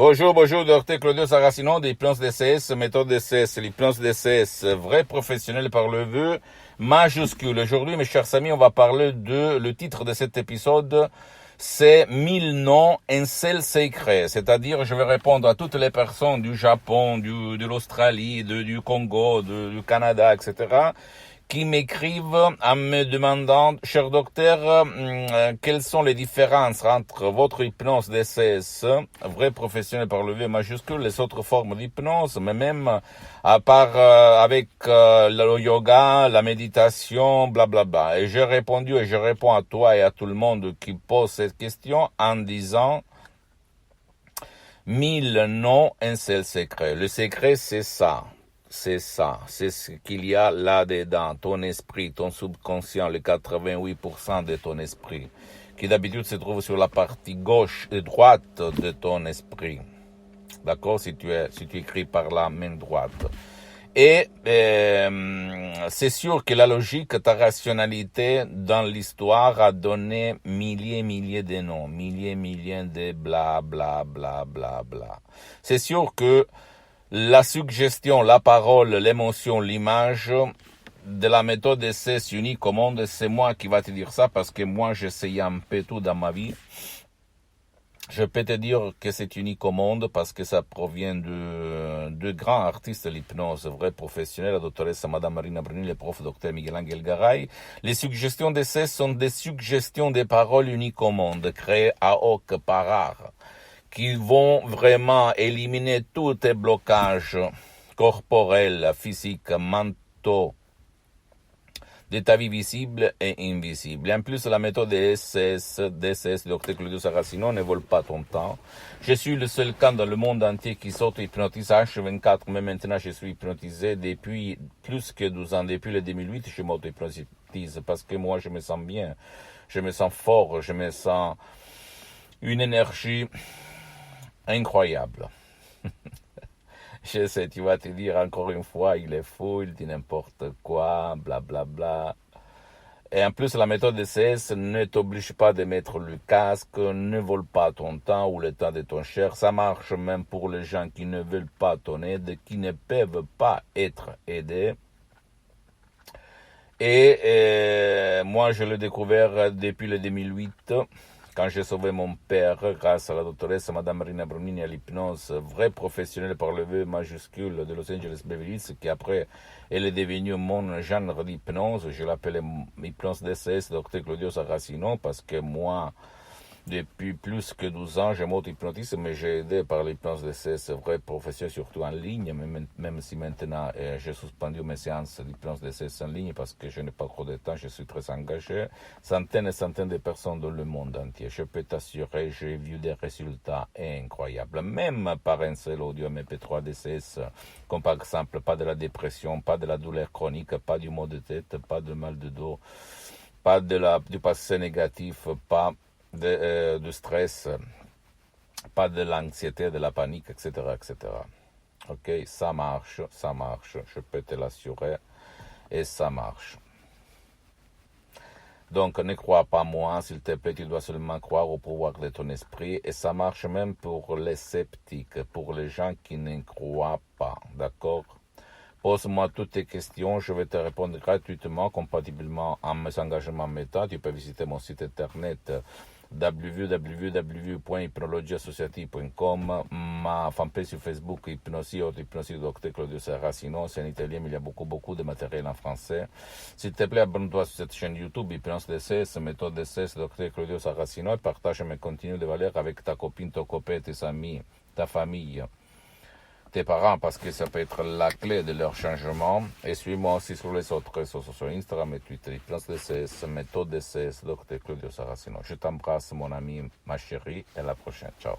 Bonjour, docteur Claudio Saracino d'Hypnose DCS, méthode DCS, l'hypnose DCS, vrai professionnel par le vœu majuscule. Aujourd'hui, mes chers amis, on va parler le titre de cet épisode, c'est 1000 noms, un seul secret. C'est-à-dire, je vais répondre à toutes les personnes du Japon, de l'Australie, du Congo, du Canada, etc., qui m'écrivent en me demandant, cher docteur, quelles sont les différences entre votre hypnose DCS, vrai professionnel par le V majuscule, les autres formes d'hypnose, mais même à part avec le yoga, la méditation, blablabla. Et j'ai répondu et je réponds à toi et à tout le monde qui pose cette question en disant 1000 noms, un seul secret. Le secret, c'est ça. C'est ça, c'est ce qu'il y a là-dedans, ton esprit, ton subconscient, le 88% de ton esprit, qui d'habitude se trouve sur la partie gauche et droite de ton esprit. D'accord, si tu écris par la main droite. Et c'est sûr que la logique, ta rationalité dans l'histoire a donné milliers de noms, milliers de bla bla bla bla bla. C'est sûr que la suggestion, la parole, l'émotion, l'image de la méthode DCS unique au monde, c'est moi qui va te dire ça parce que moi j'essaye un peu tout dans ma vie. Je peux te dire que c'est unique au monde parce que ça provient de grands artistes de l'hypnose, vrais professionnels, la doctoresse Madame Marina Bruni, le prof Dr Miguel Angel Garay. Les suggestions DCS sont des suggestions des paroles uniques au monde, créées à hoc par art, qui vont vraiment éliminer tous tes blocages corporels, physiques, mentaux, de ta vie visible et invisible. Et en plus, la méthode DCS, Dr Claudio Saracino, ne vole pas ton temps. Je suis le seul cas dans le monde entier qui s'auto-hypnotise H24, mais maintenant je suis hypnotisé depuis plus que 12 ans. Depuis le 2008, je m'auto-hypnotise parce que moi, je me sens bien, je me sens fort, je me sens une énergie incroyable. Je sais, tu vas te dire encore une fois, il est fou, il dit n'importe quoi, blablabla. Bla bla. Et en plus, la méthode DCS ne t'oblige pas de mettre le casque, ne vole pas ton temps ou le temps de ton cher. Ça marche même pour les gens qui ne veulent pas ton aide, qui ne peuvent pas être aidés. Et moi, je l'ai découvert depuis le 2008. Quand j'ai sauvé mon père grâce à la doctoresse Madame Marina Brunini à l'hypnose, vrai professionnel par le V majuscule de Los Angeles Beverly Hills, qui après, elle est devenue mon genre d'hypnose. Je l'appelle hypnose DCS, Dr Claudio Saracino, parce que moi, depuis plus que 12 ans, je m'auto-hypnotise, mais j'ai aidé par l'hypnose DCS, vrai professionnel, surtout en ligne, même si maintenant j'ai suspendu mes séances d'hypnose DCS en ligne parce que je n'ai pas trop de temps, je suis très engagé. Centaines et centaines de personnes dans le monde entier. Je peux t'assurer, j'ai vu des résultats incroyables, même par un seul audio MP3 DCS, comme par exemple pas de la dépression, pas de la douleur chronique, pas du maux de tête, pas de mal de dos, pas du passé négatif, pas de stress, pas de l'anxiété, de la panique, etc., etc. Ok, ça marche, je peux te l'assurer, et ça marche. Donc, ne crois pas moi, s'il te plaît, tu dois seulement croire au pouvoir de ton esprit, et ça marche même pour les sceptiques, pour les gens qui ne croient pas, d'accord? Pose-moi toutes tes questions, je vais te répondre gratuitement, compatiblement à mes engagements méta. Tu peux visiter mon site internet www.hypnologieassociative.com, ma fanpage sur Facebook, Hypnosie Dr Claudio Saracino, c'est en italien, mais il y a beaucoup de matériel en français. S'il te plaît, abonne-toi sur cette chaîne YouTube, Hypnose DCS, méthode DCS, Dr Claudio Saracino, et partage mes contenus de valeur avec ta copine, ton copain, tes amis, ta famille, tes parents, parce que ça peut être la clé de leur changement. Et suis-moi aussi sur les autres réseaux sociaux, Instagram et Twitter, Hypnose DCS, méthode DCS, Dr Claudio Saracino. Je t'embrasse, mon ami, ma chérie, et à la prochaine. Ciao.